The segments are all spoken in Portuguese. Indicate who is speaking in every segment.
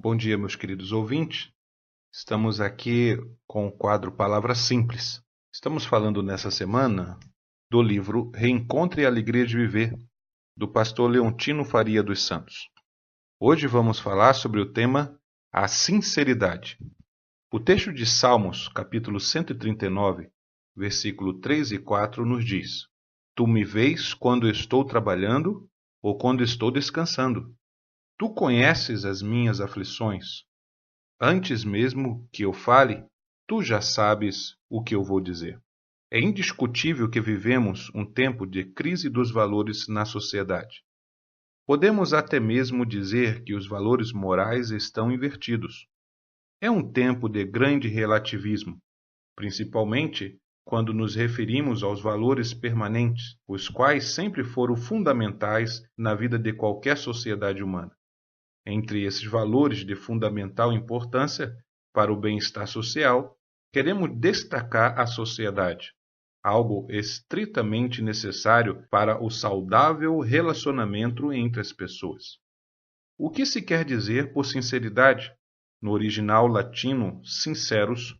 Speaker 1: Bom dia, meus queridos ouvintes. Estamos aqui com o quadro Palavras Simples. Estamos falando nessa semana do livro Reencontre a Alegria de Viver, do pastor Leontino Faria dos Santos. Hoje vamos falar sobre o tema A Sinceridade. O texto de Salmos, capítulo 139, versículo 3 e 4, nos diz: Tu me vês quando estou trabalhando ou quando estou descansando. Tu conheces as minhas aflições. Antes mesmo que eu fale, tu já sabes o que eu vou dizer. É indiscutível que vivemos um tempo de crise dos valores na sociedade. Podemos até mesmo dizer que os valores morais estão invertidos. É um tempo de grande relativismo, principalmente quando nos referimos aos valores permanentes, os quais sempre foram fundamentais na vida de qualquer sociedade humana. Entre esses valores de fundamental importância para o bem-estar social, queremos destacar a sociedade, algo estritamente necessário para o saudável relacionamento entre as pessoas. O que se quer dizer por sinceridade? No original latino, sinceros,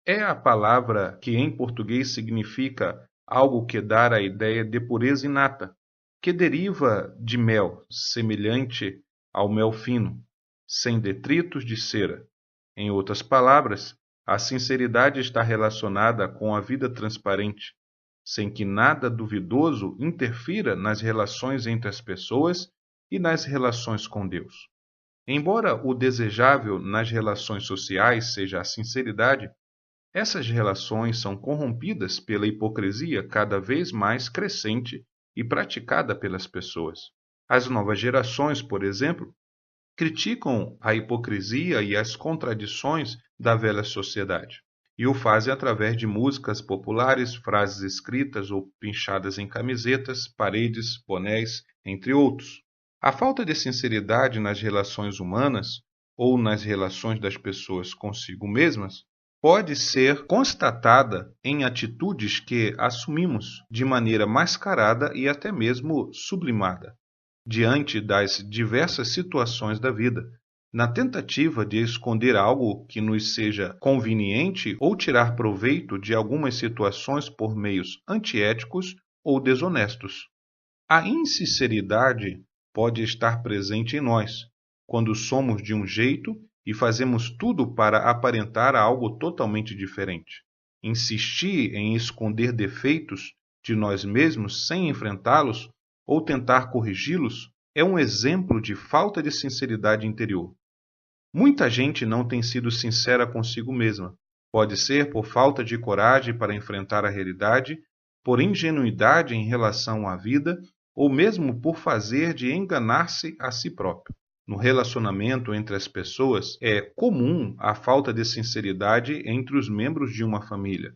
Speaker 1: é a palavra que em português significa algo que dá a ideia de pureza inata, que deriva de mel, semelhante ao mel fino, sem detritos de cera. Em outras palavras, a sinceridade está relacionada com a vida transparente, sem que nada duvidoso interfira nas relações entre as pessoas e nas relações com Deus. Embora o desejável nas relações sociais seja a sinceridade, essas relações são corrompidas pela hipocrisia cada vez mais crescente e praticada pelas pessoas. As novas gerações, por exemplo, criticam a hipocrisia e as contradições da velha sociedade, e o fazem através de músicas populares, frases escritas ou pinchadas em camisetas, paredes, bonés, entre outros. A falta de sinceridade nas relações humanas ou nas relações das pessoas consigo mesmas pode ser constatada em atitudes que assumimos de maneira mascarada e até mesmo sublimada, diante das diversas situações da vida, na tentativa de esconder algo que nos seja conveniente ou tirar proveito de algumas situações por meios antiéticos ou desonestos. A insinceridade pode estar presente em nós, quando somos de um jeito e fazemos tudo para aparentar algo totalmente diferente. Insistir em esconder defeitos de nós mesmos sem enfrentá-los ou tentar corrigi-los é um exemplo de falta de sinceridade interior. Muita gente não tem sido sincera consigo mesma. Pode ser por falta de coragem para enfrentar a realidade, por ingenuidade em relação à vida ou mesmo por fazer de enganar-se a si próprio. No relacionamento entre as pessoas, é comum a falta de sinceridade entre os membros de uma família,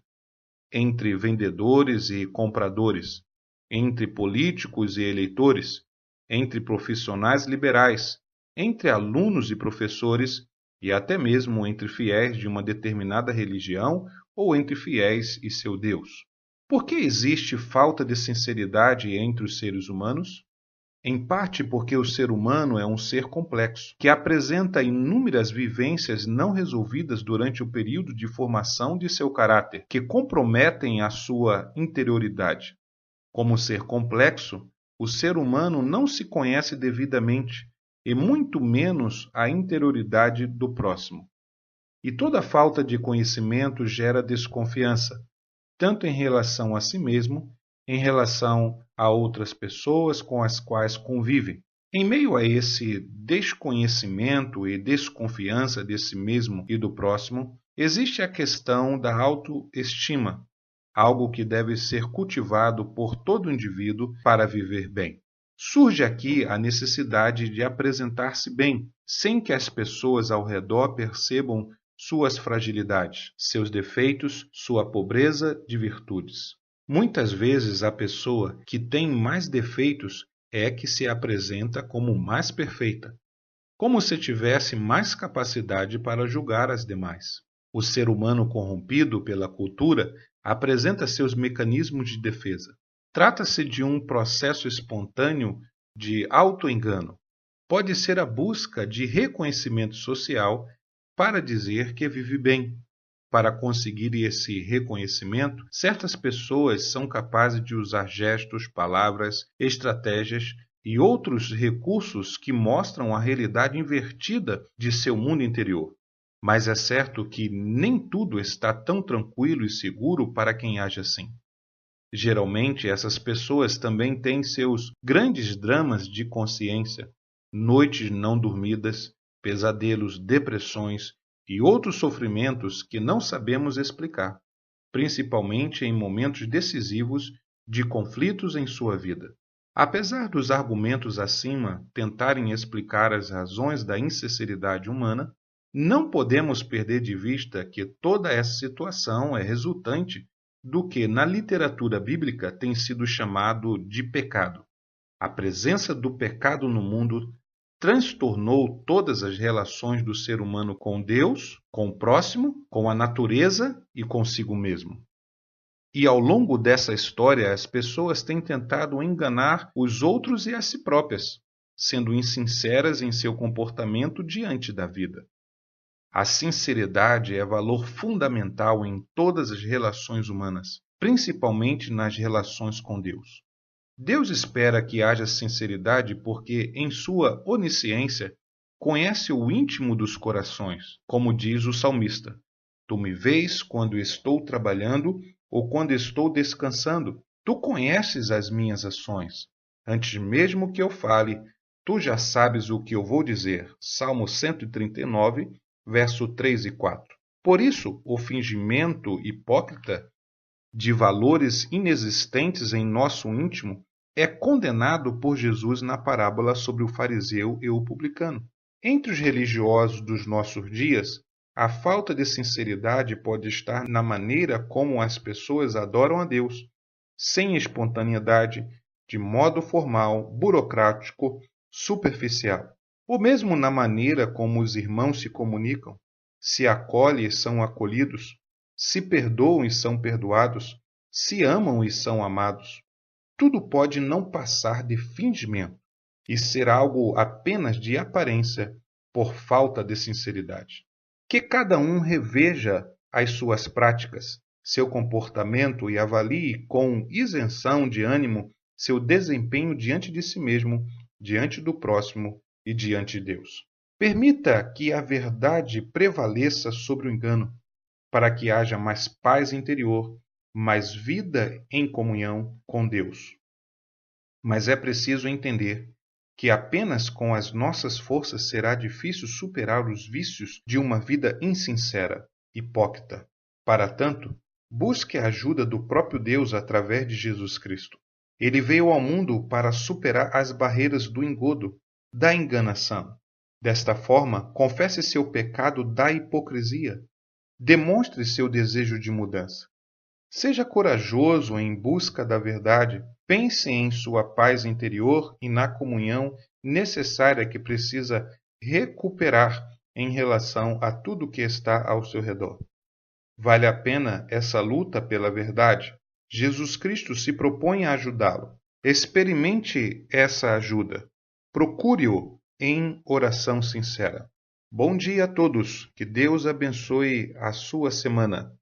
Speaker 1: entre vendedores e compradores, entre políticos e eleitores, entre profissionais liberais, entre alunos e professores e até mesmo entre fiéis de uma determinada religião ou entre fiéis e seu Deus. Por que existe falta de sinceridade entre os seres humanos? Em parte porque o ser humano é um ser complexo, que apresenta inúmeras vivências não resolvidas durante o período de formação de seu caráter, que comprometem a sua interioridade. Como ser complexo, o ser humano não se conhece devidamente, e muito menos a interioridade do próximo. E toda falta de conhecimento gera desconfiança, tanto em relação a si mesmo, em relação a outras pessoas com as quais convive. Em meio a esse desconhecimento e desconfiança de si mesmo e do próximo, existe a questão da autoestima, algo que deve ser cultivado por todo indivíduo para viver bem. Surge aqui a necessidade de apresentar-se bem, sem que as pessoas ao redor percebam suas fragilidades, seus defeitos, sua pobreza de virtudes. Muitas vezes a pessoa que tem mais defeitos é que se apresenta como mais perfeita, como se tivesse mais capacidade para julgar as demais. O ser humano corrompido pela cultura apresenta seus mecanismos de defesa. Trata-se de um processo espontâneo de autoengano, pode ser a busca de reconhecimento social para dizer que vive bem. Para conseguir esse reconhecimento, certas pessoas são capazes de usar gestos, palavras, estratégias e outros recursos que mostram a realidade invertida de seu mundo interior. Mas é certo que nem tudo está tão tranquilo e seguro para quem age assim. Geralmente, essas pessoas também têm seus grandes dramas de consciência, noites não dormidas, pesadelos, depressões e outros sofrimentos que não sabemos explicar, principalmente em momentos decisivos de conflitos em sua vida. Apesar dos argumentos acima tentarem explicar as razões da insinceridade humana, não podemos perder de vista que toda essa situação é resultante do que na literatura bíblica tem sido chamado de pecado. A presença do pecado no mundo transtornou todas as relações do ser humano com Deus, com o próximo, com a natureza e consigo mesmo. E ao longo dessa história, as pessoas têm tentado enganar os outros e a si próprias, sendo insinceras em seu comportamento diante da vida. A sinceridade é valor fundamental em todas as relações humanas, principalmente nas relações com Deus. Deus espera que haja sinceridade porque, em sua onisciência, conhece o íntimo dos corações, como diz o salmista. Tu me vês quando estou trabalhando ou quando estou descansando. Tu conheces as minhas ações. Antes mesmo que eu fale, tu já sabes o que eu vou dizer. Salmo 139, verso 3 e 4. Por isso, o fingimento hipócrita de valores inexistentes em nosso íntimo é condenado por Jesus na parábola sobre o fariseu e o publicano. Entre os religiosos dos nossos dias, a falta de sinceridade pode estar na maneira como as pessoas adoram a Deus, sem espontaneidade, de modo formal, burocrático, superficial. Ou mesmo na maneira como os irmãos se comunicam, se acolhem e são acolhidos, se perdoam e são perdoados, se amam e são amados. Tudo pode não passar de fingimento e ser algo apenas de aparência por falta de sinceridade. Que cada um reveja as suas práticas, seu comportamento e avalie com isenção de ânimo seu desempenho diante de si mesmo, diante do próximo e diante de Deus. Permita que a verdade prevaleça sobre o engano, para que haja mais paz interior, mais vida em comunhão com Deus. Mas é preciso entender que apenas com as nossas forças será difícil superar os vícios de uma vida insincera, hipócrita. Para tanto, busque a ajuda do próprio Deus através de Jesus Cristo. Ele veio ao mundo para superar as barreiras do engodo, da enganação. Desta forma, confesse seu pecado da hipocrisia. Demonstre seu desejo de mudança. Seja corajoso em busca da verdade. Pense em sua paz interior e na comunhão necessária que precisa recuperar em relação a tudo que está ao seu redor. Vale a pena essa luta pela verdade? Jesus Cristo se propõe a ajudá-lo. Experimente essa ajuda. Procure-o em oração sincera. Bom dia a todos. Que Deus abençoe a sua semana.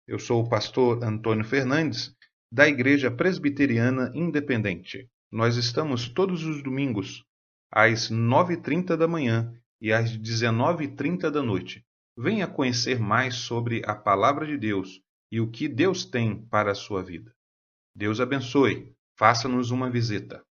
Speaker 1: Eu sou o pastor Antônio Fernandes, da Igreja Presbiteriana Independente. Nós estamos todos os domingos, às 9h30 da manhã e às 19h30 da noite. Venha conhecer mais sobre a Palavra de Deus e o que Deus tem para a sua vida. Deus abençoe. Faça-nos uma visita.